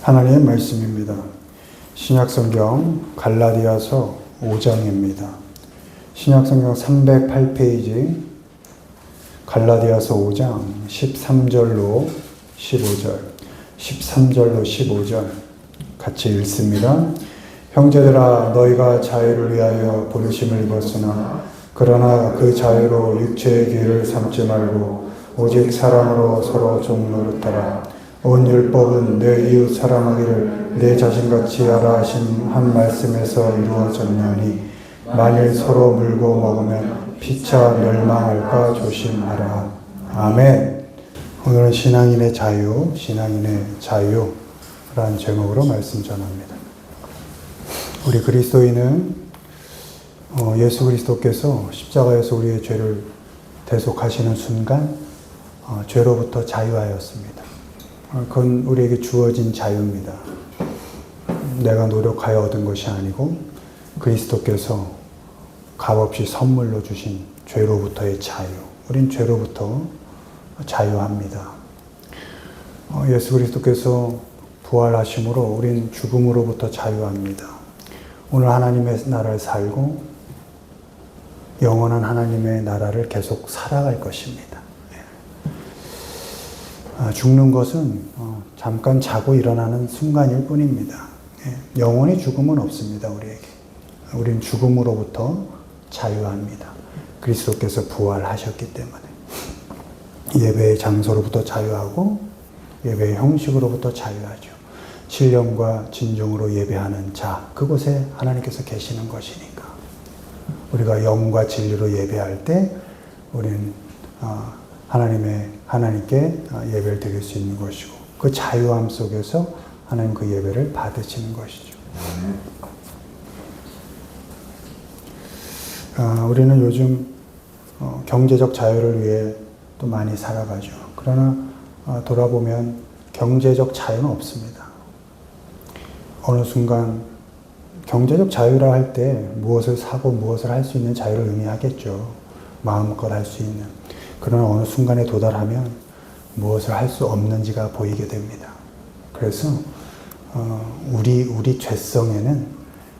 하나님의 말씀입니다. 신약성경 갈라디아서 5장입니다. 신약성경 308페이지 갈라디아서 5장 13절로 15절 13절로 15절 같이 읽습니다. 형제들아 너희가 자유를 위하여 부르심을 입었으나 그러나 그 자유로 육체의 기회를 삼지 말고 오직 사랑으로 서로 종노릇하라. 온 율법은 내 이웃 사랑하기를 내 자신같이 하라 하신 한 말씀에서 이루어졌나니 만일 서로 물고 먹으면 피차 멸망할까 조심하라. 아멘. 오늘은 신앙인의 자유, 신앙인의 자유라는 제목으로 말씀 전합니다. 우리 그리스도인은 예수 그리스도께서 십자가에서 우리의 죄를 대속하시는 순간 죄로부터 자유하였습니다. 그건 우리에게 주어진 자유입니다. 내가 노력하여 얻은 것이 아니고 그리스도께서 값없이 선물로 주신 죄로부터의 자유. 우린 죄로부터 자유합니다. 예수 그리스도께서 부활하심으로 우린 죽음으로부터 자유합니다. 오늘 하나님의 나라를 살고 영원한 하나님의 나라를 계속 살아갈 것입니다. 죽는 것은 잠깐 자고 일어나는 순간일 뿐입니다. 영원히 죽음은 없습니다. 우리에게. 우린 죽음으로부터 자유합니다. 그리스도께서 부활하셨기 때문에. 예배의 장소로부터 자유하고 예배의 형식으로부터 자유하죠. 신령과 진정으로 예배하는 자, 그곳에 하나님께서 계시는 것이니까. 우리가 영과 진리로 예배할 때 우리는 하나님께 예배를 드릴 수 있는 것이고 그 자유함 속에서 하나님 그 예배를 받으시는 것이죠. 우리는 요즘 경제적 자유를 위해 또 많이 살아가죠. 그러나 돌아보면 경제적 자유는 없습니다. 어느 순간 경제적 자유라 할 때 무엇을 사고 무엇을 할 수 있는 자유를 의미하겠죠. 마음껏 할 수 있는. 그러나 어느 순간에 도달하면 무엇을 할 수 없는지가 보이게 됩니다. 그래서 우리 죄성에는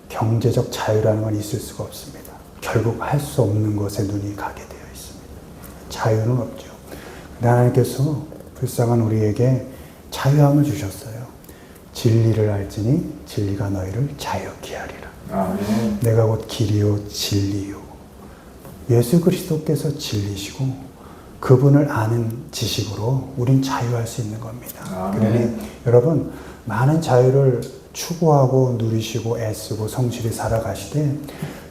경제적 자유라는 건 있을 수가 없습니다. 결국 할 수 없는 것에 눈이 가게 되어 있습니다. 자유는 없죠. 하나님께서 불쌍한 우리에게 자유함을 주셨어요. 진리를 알지니 진리가 너희를 자유케 하리라. 아멘. 내가 곧 길이요 진리요. 예수 그리스도께서 진리시고 그분을 아는 지식으로 우린 자유할 수 있는 겁니다. 그러니 여러분 많은 자유를 추구하고 누리시고 애쓰고 성실히 살아가시되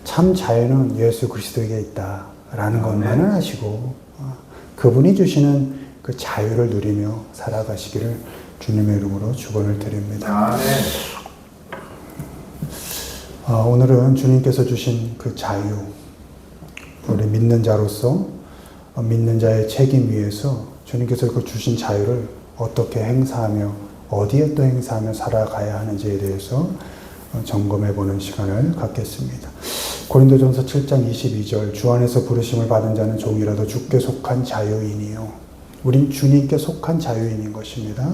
참 자유는 예수 그리스도에게 있다라는 것만을 아시고 그분이 주시는 그 자유를 누리며 살아가시기를 주님의 이름으로 축원을 드립니다. 오늘은 주님께서 주신 그 자유, 우리 믿는 자로서 믿는 자의 책임 위에서 주님께서 그 주신 자유를 어떻게 행사하며 어디에 또 행사하며 살아가야 하는지에 대해서 점검해 보는 시간을 갖겠습니다. 고린도전서 7장 22절 주 안에서 부르심을 받은 자는 종이라도 주께 속한 자유인이요. 우린 주님께 속한 자유인인 것입니다.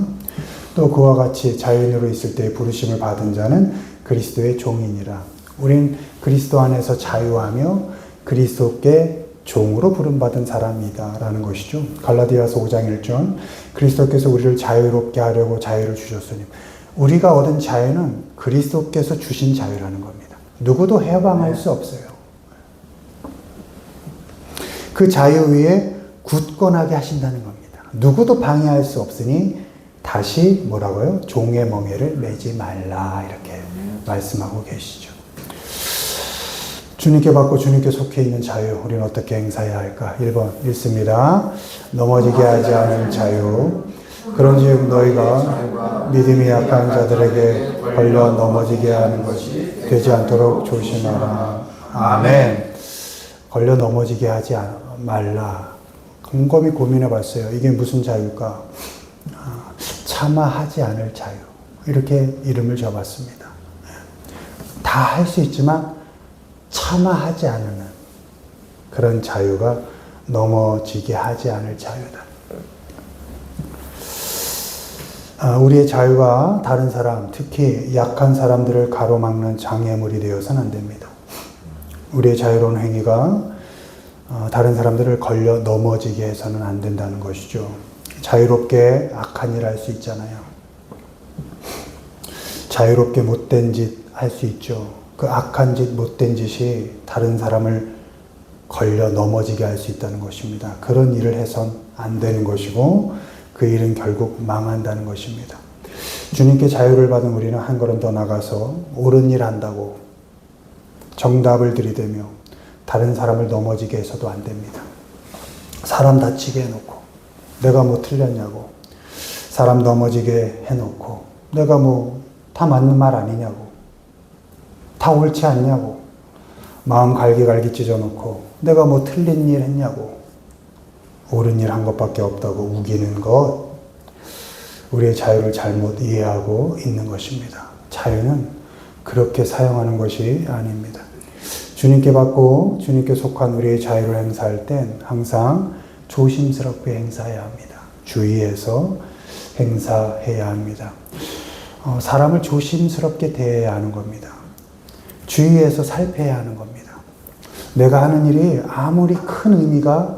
또 그와 같이 자유인으로 있을 때 부르심을 받은 자는 그리스도의 종이니라. 우린 그리스도 안에서 자유하며 그리스도께 종으로 부름받은 사람이다 라는 것이죠. 갈라디아서 5장 1절 그리스도께서 우리를 자유롭게 하려고 자유를 주셨으니 우리가 얻은 자유는 그리스도께서 주신 자유라는 겁니다. 누구도 해방할 수 없어요. 그 자유 위에 굳건하게 하신다는 겁니다. 누구도 방해할 수 없으니 다시 뭐라고요? 종의 멍에를 매지 말라 이렇게 말씀하고 계시죠. 주님께 받고 주님께 속해 있는 자유, 우리는 어떻게 행사해야 할까? 1번 읽습니다. 넘어지게 하지 않을 자유. 그런즉 너희가 믿음이 약한 자들에게 걸려 넘어지게 하는 것이 되지 않도록 조심하라. 아멘. 걸려 넘어지게 하지 말라. 곰곰이 고민해 봤어요. 이게 무슨 자유일까? 참아하지 않을 자유. 이렇게 이름을 줘봤습니다. 다 할 수 있지만 참아하지 않는 그런 자유가 넘어지게 하지 않을 자유다. 우리의 자유가 다른 사람, 특히 약한 사람들을 가로막는 장애물이 되어서는 안 됩니다. 우리의 자유로운 행위가 다른 사람들을 걸려 넘어지게 해서는 안 된다는 것이죠. 자유롭게 악한 일 할 수 있잖아요. 자유롭게 못된 짓 할 수 있죠. 그 악한 짓, 못된 짓이 다른 사람을 걸려 넘어지게 할 수 있다는 것입니다. 그런 일을 해선 안 되는 것이고 그 일은 결국 망한다는 것입니다. 주님께 자유를 받은 우리는 한 걸음 더 나가서 옳은 일 한다고 정답을 들이대며 다른 사람을 넘어지게 해서도 안 됩니다. 사람 다치게 해놓고 내가 뭐 틀렸냐고, 사람 넘어지게 해놓고 내가 뭐 다 맞는 말 아니냐고, 다 옳지 않냐고, 마음 갈기갈기 찢어놓고 내가 뭐 틀린 일 했냐고, 옳은 일 한 것밖에 없다고 우기는 것, 우리의 자유를 잘못 이해하고 있는 것입니다. 자유는 그렇게 사용하는 것이 아닙니다. 주님께 받고 주님께 속한 우리의 자유를 행사할 땐 항상 조심스럽게 행사해야 합니다. 주의해서 행사해야 합니다. 사람을 조심스럽게 대해야 하는 겁니다. 주의해서 살펴야 하는 겁니다. 내가 하는 일이 아무리 큰 의미가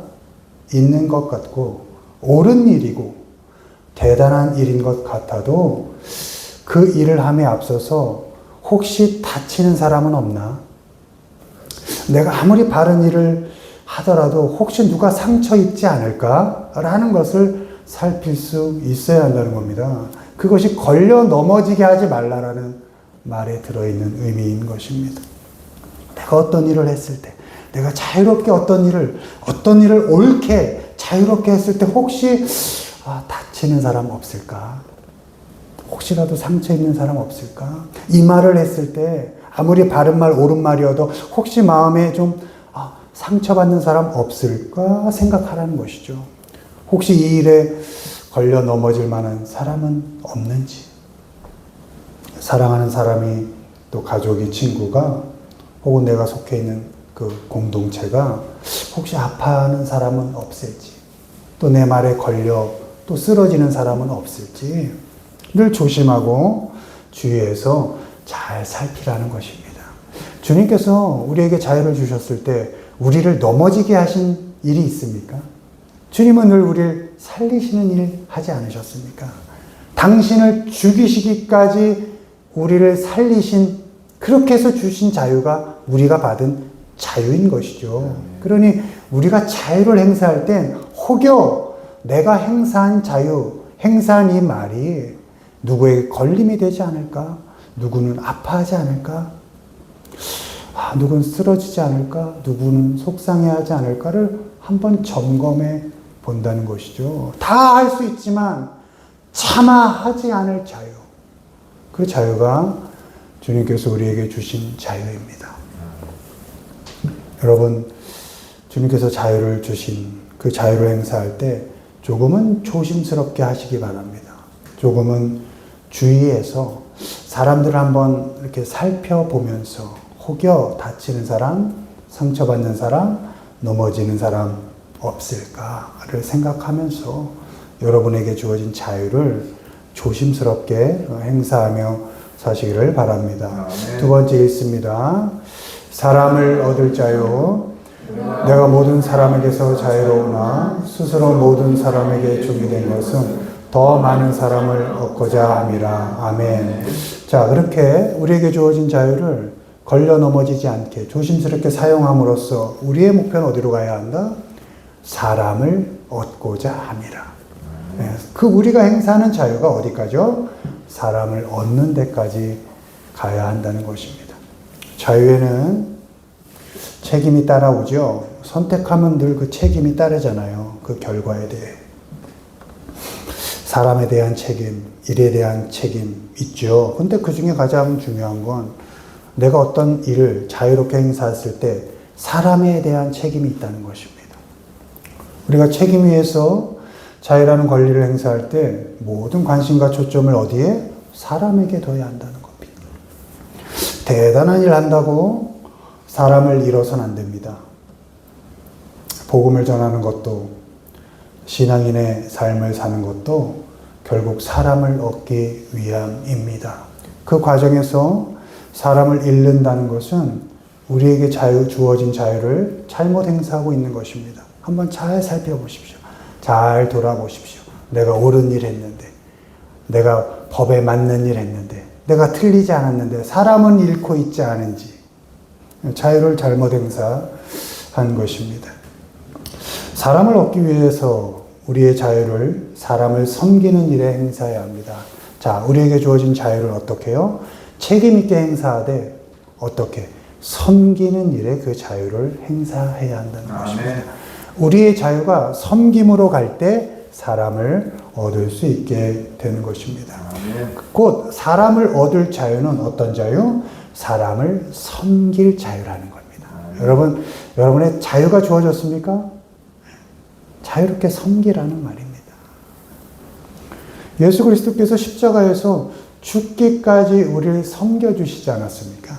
있는 것 같고 옳은 일이고 대단한 일인 것 같아도 그 일을 함에 앞서서 혹시 다치는 사람은 없나? 내가 아무리 바른 일을 하더라도 혹시 누가 상처 입지 않을까라는 것을 살필 수 있어야 한다는 겁니다. 그것이 걸려 넘어지게 하지 말라라는 말에 들어있는 의미인 것입니다. 내가 어떤 일을 했을 때, 내가 자유롭게 어떤 일을 옳게 자유롭게 했을 때 혹시 다치는 사람 없을까? 혹시라도 상처 입는 사람 없을까? 이 말을 했을 때 아무리 바른 말, 옳은 말이어도 혹시 마음에 좀 상처받는 사람 없을까 생각하라는 것이죠. 혹시 이 일에 걸려 넘어질 만한 사람은 없는지, 사랑하는 사람이 또 가족이, 친구가 혹은 내가 속해 있는 그 공동체가 혹시 아파하는 사람은 없을지, 또 내 말에 걸려 또 쓰러지는 사람은 없을지 늘 조심하고 주의해서 잘 살피라는 것입니다. 주님께서 우리에게 자유를 주셨을 때 우리를 넘어지게 하신 일이 있습니까? 주님은 늘 우리를 살리시는 일 하지 않으셨습니까? 당신을 죽이시기까지 우리를 살리신, 그렇게 해서 주신 자유가 우리가 받은 자유인 것이죠. 그러니 우리가 자유를 행사할 땐 혹여 내가 행사한 자유, 행사한 이 말이 누구에게 걸림이 되지 않을까? 누구는 아파하지 않을까? 누구는 쓰러지지 않을까? 누구는 속상해하지 않을까를 한번 점검해 본다는 것이죠. 다 할 수 있지만 차마 하지 않을 자유. 그 자유가 주님께서 우리에게 주신 자유입니다. 여러분, 주님께서 자유를 주신 그 자유를 행사할 때 조금은 조심스럽게 하시기 바랍니다. 조금은 주의해서 사람들을 한번 이렇게 살펴보면서 혹여 다치는 사람, 상처받는 사람, 넘어지는 사람 없을까를 생각하면서 여러분에게 주어진 자유를 조심스럽게 행사하며 사시기를 바랍니다. 두 번째 읽습니다. 사람을 얻을 자유, 내가 모든 사람에게서 자유로우나 스스로 모든 사람에게 종이 된 것은 더 많은 사람을 얻고자 함이라. 아멘. 자, 그렇게 우리에게 주어진 자유를 걸려 넘어지지 않게 조심스럽게 사용함으로써 우리의 목표는 어디로 가야 한다? 사람을 얻고자 함이라. 네, 그 우리가 행사하는 자유가 어디까지요? 사람을 얻는 데까지 가야 한다는 것입니다. 자유에는 책임이 따라오죠. 선택하면 늘 그 책임이 따르잖아요. 그 결과에 대해. 사람에 대한 책임, 일에 대한 책임 있죠. 근데 그 중에 가장 중요한 건 내가 어떤 일을 자유롭게 행사했을 때 사람에 대한 책임이 있다는 것입니다. 우리가 책임 위에서 자유라는 권리를 행사할 때 모든 관심과 초점을 어디에? 사람에게 둬야 한다는 겁니다. 대단한 일을 한다고 사람을 잃어서는 안 됩니다. 복음을 전하는 것도, 신앙인의 삶을 사는 것도 결국 사람을 얻기 위함입니다. 그 과정에서 사람을 잃는다는 것은 우리에게 주어진 자유를 잘못 행사하고 있는 것입니다. 한번 잘 살펴보십시오. 잘 돌아보십시오. 내가 옳은 일 했는데, 내가 법에 맞는 일 했는데, 내가 틀리지 않았는데 사람은 잃고 있지 않은지, 자유를 잘못 행사한 것입니다. 사람을 얻기 위해서 우리의 자유를 사람을 섬기는 일에 행사해야 합니다. 자, 우리에게 주어진 자유를 어떻게 해요? 책임 있게 행사하되 어떻게? 섬기는 일에 그 자유를 행사해야 한다는 것입니다. 우리의 자유가 섬김으로 갈 때 사람을 얻을 수 있게 되는 것입니다. 곧 사람을 얻을 자유는 어떤 자유? 사람을 섬길 자유라는 겁니다. 여러분, 여러분의 자유가 주어졌습니까? 자유롭게 섬기라는 말입니다. 예수 그리스도께서 십자가에서 죽기까지 우리를 섬겨주시지 않았습니까?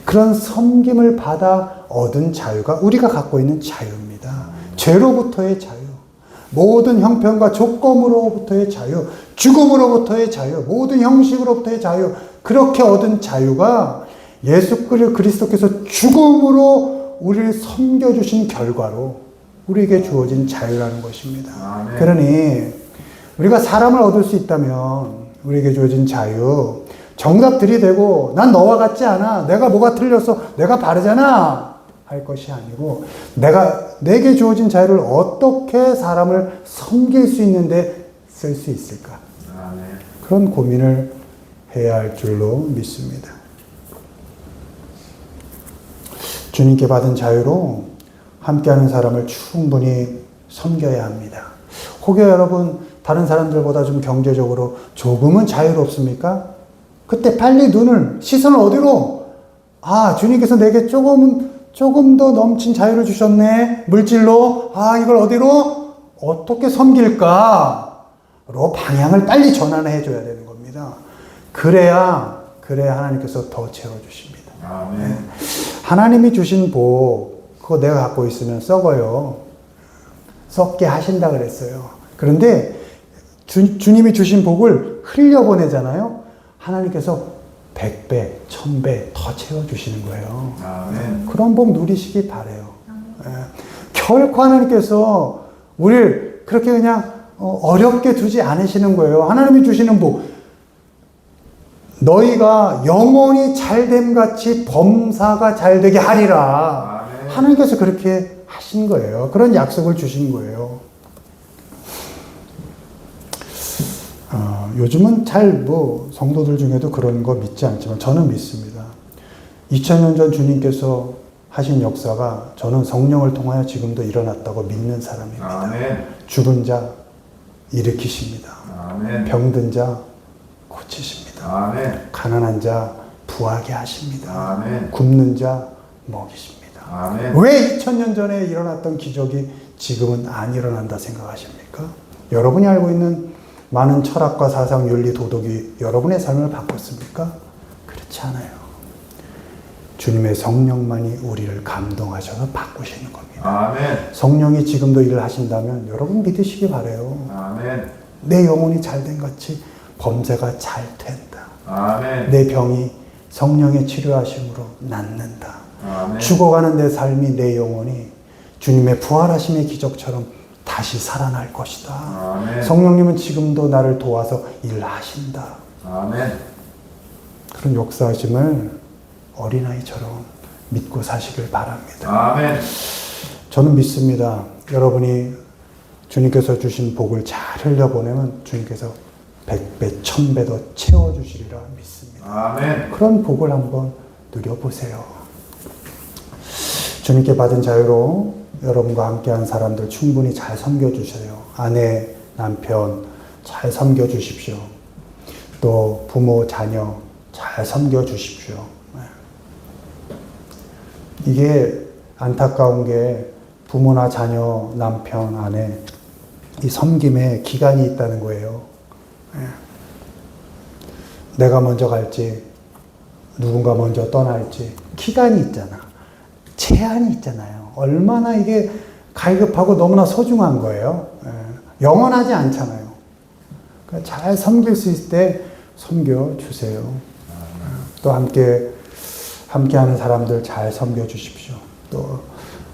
그런 섬김을 받아 얻은 자유가 우리가 갖고 있는 자유입니다. 죄로부터의 자유, 모든 형편과 조건으로부터의 자유, 죽음으로부터의 자유, 모든 형식으로부터의 자유, 그렇게 얻은 자유가 예수 그리스도께서 죽음으로 우리를 섬겨주신 결과로 우리에게 주어진 자유라는 것입니다. 아멘. 그러니 우리가 사람을 얻을 수 있다면 우리에게 주어진 자유, 정답 들이대고 난 너와 같지 않아, 내가 뭐가 틀렸어, 내가 바르잖아 할 것이 아니고 내게 주어진 자유를 어떻게 사람을 섬길 수 있는데 쓸 수 있을까? 아멘. 그런 고민을 해야 할 줄로 믿습니다. 주님께 받은 자유로 함께하는 사람을 충분히 섬겨야 합니다. 혹여 여러분 다른 사람들보다 좀 경제적으로 조금은 자유롭습니까? 그때 빨리 시선을 어디로? 주님께서 내게 조금 더 넘친 자유를 주셨네. 물질로. 이걸 어디로? 어떻게 섬길까로 방향을 빨리 전환해 줘야 되는 겁니다. 그래야 하나님께서 더 채워주십니다. 네. 하나님이 주신 복, 그거 내가 갖고 있으면 썩어요. 썩게 하신다 그랬어요. 그런데 주님이 주신 복을 흘려보내잖아요. 하나님께서 100배, 1000배 더 채워주시는 거예요. 아멘. 그런 복 누리시기 바라요. 결코 하나님께서 우리를 그렇게 그냥 어렵게 두지 않으시는 거예요. 하나님이 주시는 복, 너희가 영혼이 잘됨같이 범사가 잘되게 하리라. 아멘. 하나님께서 그렇게 하신 거예요. 그런 약속을 주신 거예요. 요즘은 성도들 중에도 그런 거 믿지 않지만 저는 믿습니다. 2000년 전 주님께서 하신 역사가 저는 성령을 통하여 지금도 일어났다고 믿는 사람입니다. 아멘. 죽은 자 일으키십니다. 아멘. 병든 자 고치십니다. 아멘. 가난한 자 부하게 하십니다. 아멘. 굶는 자 먹이십니다. 아멘. 왜 2000년 전에 일어났던 기적이 지금은 안 일어난다 생각하십니까? 여러분이 알고 있는 많은 철학과 사상, 윤리, 도덕이 여러분의 삶을 바꿨습니까? 그렇지 않아요. 주님의 성령만이 우리를 감동하셔서 바꾸시는 겁니다. 아멘. 성령이 지금도 일을 하신다면 여러분 믿으시기 바라요. 아멘. 내 영혼이 잘된 같이 범죄가 잘 된다. 아멘. 내 병이 성령의 치료하심으로 낫는다. 아멘. 죽어가는 내 삶이, 내 영혼이 주님의 부활하심의 기적처럼 다시 살아날 것이다. 아멘. 성령님은 지금도 나를 도와서 일하신다. 아멘. 그런 역사하심을 어린아이처럼 믿고 사시길 바랍니다. 아멘. 저는 믿습니다. 여러분이 주님께서 주신 복을 잘 흘려보내면 주님께서 100배, 1000배 더 채워주시리라 믿습니다. 아멘. 그런 복을 한번 누려보세요. 주님께 받은 자유로 여러분과 함께한 사람들 충분히 잘 섬겨주세요. 아내, 남편 잘 섬겨주십시오. 또 부모, 자녀 잘 섬겨주십시오. 이게 안타까운 게 부모나 자녀, 남편, 아내 이 섬김에 기간이 있다는 거예요. 내가 먼저 갈지 누군가 먼저 떠날지 기간이 있잖아. 제한이 있잖아요. 얼마나 이게 갈급하고 너무나 소중한 거예요. 영원하지 않잖아요. 그러니까 잘 섬길 수 있을 때 섬겨주세요. 또 함께하는 사람들 잘 섬겨주십시오. 또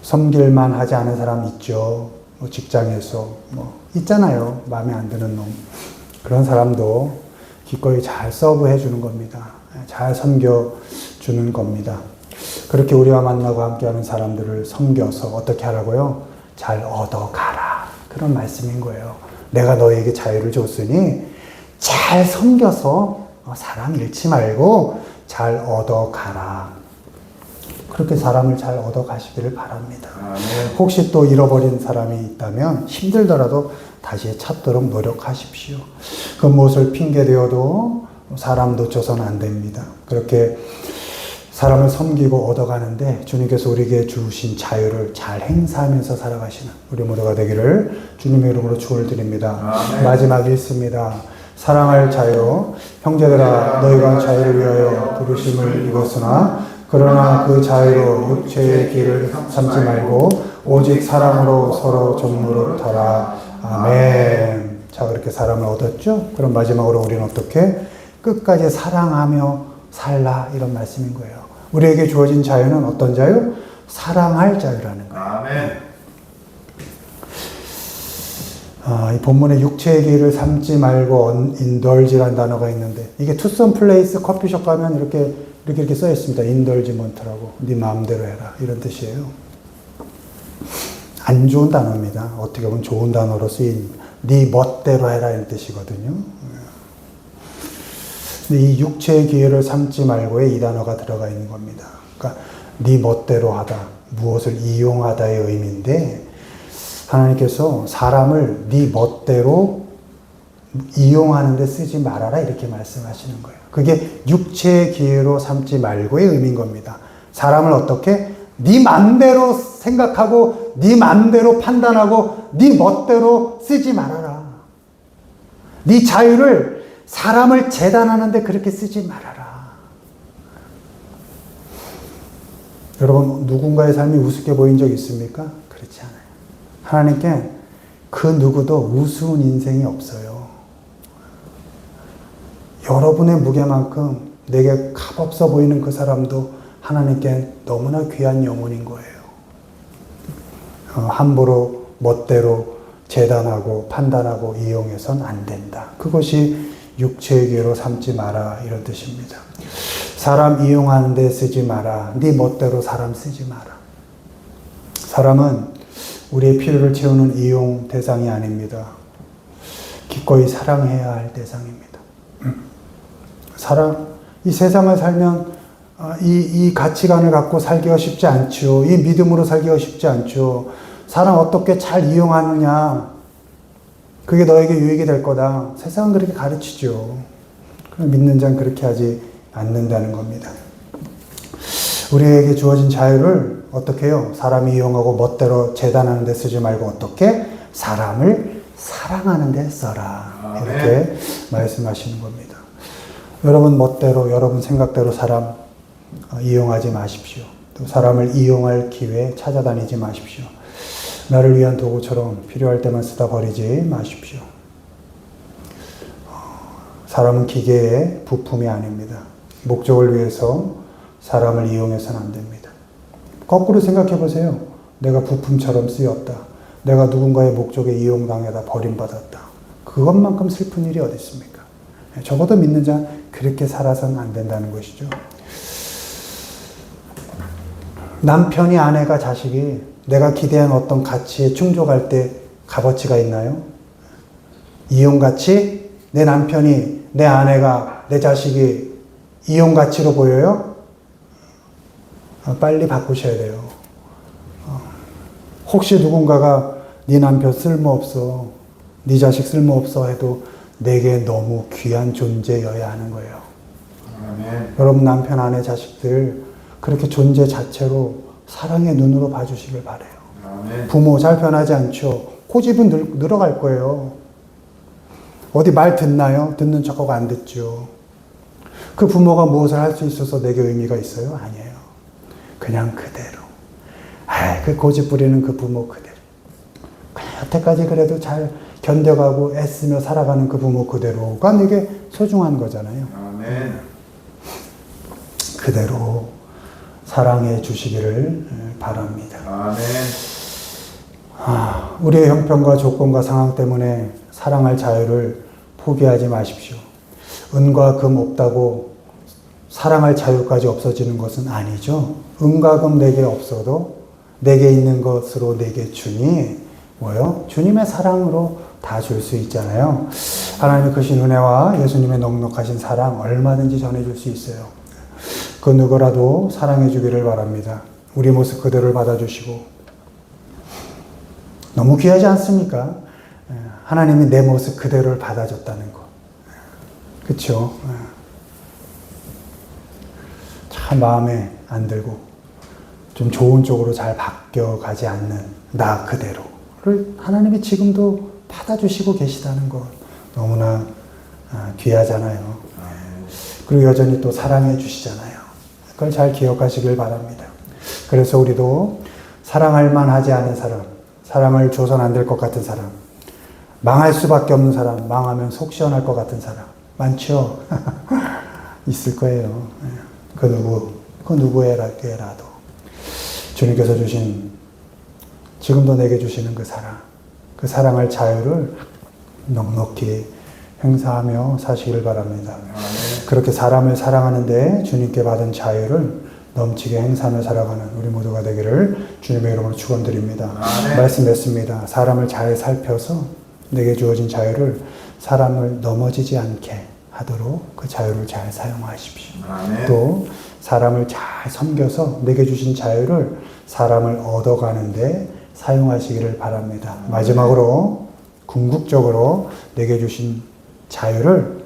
섬길만 하지 않은 사람 있죠. 뭐 직장에서 뭐 있잖아요. 마음에 안 드는 놈. 그런 사람도 기꺼이 잘 서브해 주는 겁니다. 잘 섬겨주는 겁니다. 그렇게 우리와 만나고 함께하는 사람들을 섬겨서 어떻게 하라고요? 잘 얻어가라. 그런 말씀인 거예요. 내가 너에게 자유를 줬으니 잘 섬겨서 사람 잃지 말고 잘 얻어가라. 그렇게 사람을 잘 얻어가시기를 바랍니다. 혹시 또 잃어버린 사람이 있다면 힘들더라도 다시 찾도록 노력하십시오. 그 무엇을 핑계대어도 사람 놓쳐서는 안 됩니다. 그렇게 사람을 섬기고 얻어가는데 주님께서 우리에게 주신 자유를 잘 행사하면서 살아가시는 우리 모두가 되기를 주님의 이름으로 축원을 드립니다. 마지막 읽습니다. 사랑할 자유. 형제들아 너희가 자유를 위하여 부르심을 입었으나 그러나 그 자유로 육체의 길을 삼지 말고 오직 사랑으로 서로 좀무릇하라. 아멘. 자, 그렇게 사람을 얻었죠? 그럼 마지막으로 우리는 어떻게? 끝까지 사랑하며 살라. 이런 말씀인 거예요. 우리에게 주어진 자유는 어떤 자유? 사랑할 자유라는 거예요. 아멘. 이 본문에 육체의 길을 삼지 말고 indulge라는 단어가 있는데 이게 투썸 플레이스 커피숍 가면 이렇게 써 있습니다. indulgement라고. 네 마음대로 해라. 이런 뜻이에요. 안 좋은 단어입니다. 어떻게 보면 좋은 단어로 쓰인 네 멋대로 해라 이런 뜻이거든요. 근데 이 육체의 기회를 삼지 말고의 이 단어가 들어가 있는 겁니다. 그러니까 네 멋대로 하다, 무엇을 이용하다의 의미인데 하나님께서 사람을 네 멋대로 이용하는 데 쓰지 말아라 이렇게 말씀하시는 거예요. 그게 육체의 기회로 삼지 말고의 의미인 겁니다. 사람을 어떻게? 네 맘대로 생각하고 네 맘대로 판단하고 네 멋대로 쓰지 말아라. 네 자유를 사람을 재단하는데 그렇게 쓰지 말아라. 여러분 누군가의 삶이 우습게 보인 적 있습니까? 그렇지 않아요. 하나님께 그 누구도 우스운 인생이 없어요. 여러분의 무게만큼 내게 값없어 보이는 그 사람도 하나님께 너무나 귀한 영혼인 거예요. 함부로 멋대로 재단하고 판단하고 이용해서는 안 된다. 그것이 육체의 기회로 삼지 마라 이런 뜻입니다. 사람 이용하는 데 쓰지 마라. 네 멋대로 사람 쓰지 마라. 사람은 우리의 필요를 채우는 이용 대상이 아닙니다. 기꺼이 사랑해야 할 대상입니다. 이 세상을 살면 이 가치관을 갖고 살기가 쉽지 않죠. 이 믿음으로 살기가 쉽지 않죠. 사람 어떻게 잘 이용하느냐. 그게 너에게 유익이 될 거다. 세상은 그렇게 가르치죠. 그럼 믿는 자는 그렇게 하지 않는다는 겁니다. 우리에게 주어진 자유를 어떻게 해요? 사람이 이용하고 멋대로 재단하는 데 쓰지 말고 어떻게? 사람을 사랑하는 데 써라. 이렇게 말씀하시는 겁니다. 여러분 멋대로, 여러분 생각대로 사람 이용하지 마십시오. 또 사람을 이용할 기회 찾아다니지 마십시오. 나를 위한 도구처럼 필요할 때만 쓰다 버리지 마십시오. 사람은 기계의 부품이 아닙니다. 목적을 위해서 사람을 이용해서는 안 됩니다. 거꾸로 생각해 보세요. 내가 부품처럼 쓰였다. 내가 누군가의 목적에 이용당하다 버림받았다. 그것만큼 슬픈 일이 어디 있습니까? 적어도 믿는 자 그렇게 살아서는 안 된다는 것이죠. 남편이 아내가 자식이 내가 기대한 어떤 가치에 충족할 때 값어치가 있나요? 이용가치? 내 남편이, 내 아내가, 내 자식이 이용가치로 보여요? 빨리 바꾸셔야 돼요. 혹시 누군가가 네 남편 쓸모없어, 네 자식 쓸모없어 해도 내게 너무 귀한 존재여야 하는 거예요. 아멘. 여러분 남편, 아내, 자식들 그렇게 존재 자체로 사랑의 눈으로 봐주시길 바라요. 아멘. 부모 잘 변하지 않죠. 고집은 늘어갈 거예요. 어디 말 듣나요? 듣는 척하고 안 듣죠. 그 부모가 무엇을 할 수 있어서 내게 의미가 있어요? 아니에요. 그냥 그대로. 그 고집 부리는 그 부모 그대로. 그냥 여태까지 그래도 잘 견뎌가고 애쓰며 살아가는 그 부모 그대로가 내게 소중한 거잖아요. 아멘. 그대로 사랑해 주시기를 바랍니다. 아멘. 우리의 형편과 조건과 상황 때문에 사랑할 자유를 포기하지 마십시오. 은과 금 없다고 사랑할 자유까지 없어지는 것은 아니죠. 은과 금 내게 없어도 내게 있는 것으로 내게 주니 뭐요? 주님의 사랑으로 다 줄 수 있잖아요. 하나님의 크신 은혜와 예수님의 넉넉하신 사랑 얼마든지 전해줄 수 있어요. 그 누구라도 사랑해 주기를 바랍니다. 우리 모습 그대로를 받아주시고 너무 귀하지 않습니까? 하나님이 내 모습 그대로를 받아줬다는 거. 그렇죠? 참 마음에 안 들고 좀 좋은 쪽으로 잘 바뀌어가지 않는 나 그대로를 하나님이 지금도 받아주시고 계시다는 거 너무나 귀하잖아요. 그리고 여전히 또 사랑해 주시잖아요. 그걸 잘 기억하시길 바랍니다. 그래서 우리도 사랑할 만하지 않은 사람, 사랑을 줘선 안 될 것 같은 사람, 망할 수밖에 없는 사람, 망하면 속 시원할 것 같은 사람 많죠? 있을 거예요. 그 누구에게라도 주님께서 주신 지금도 내게 주시는 그 사랑할 자유를 넉넉히 행사하며 사시길 바랍니다. 그렇게 사람을 사랑하는데 주님께 받은 자유를 넘치게 행사하며 살아가는 우리 모두가 되기를 주님의 이름으로 축원드립니다. 말씀 맺습니다. 사람을 잘 살펴서 내게 주어진 자유를 사람을 넘어지지 않게 하도록 그 자유를 잘 사용하십시오. 또 사람을 잘 섬겨서 내게 주신 자유를 사람을 얻어가는데 사용하시기를 바랍니다. 마지막으로 궁극적으로 내게 주신 자유를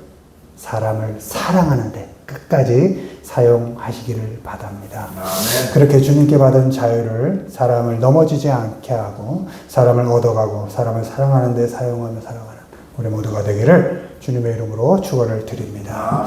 사람을 사랑하는데 끝까지 사용하시기를 바랍니다. 그렇게 주님께 받은 자유를 사람을 넘어지지 않게 하고 사람을 얻어가고 사람을 사랑하는 데 사용하며 살아가는 우리 모두가 되기를 주님의 이름으로 축원을 드립니다.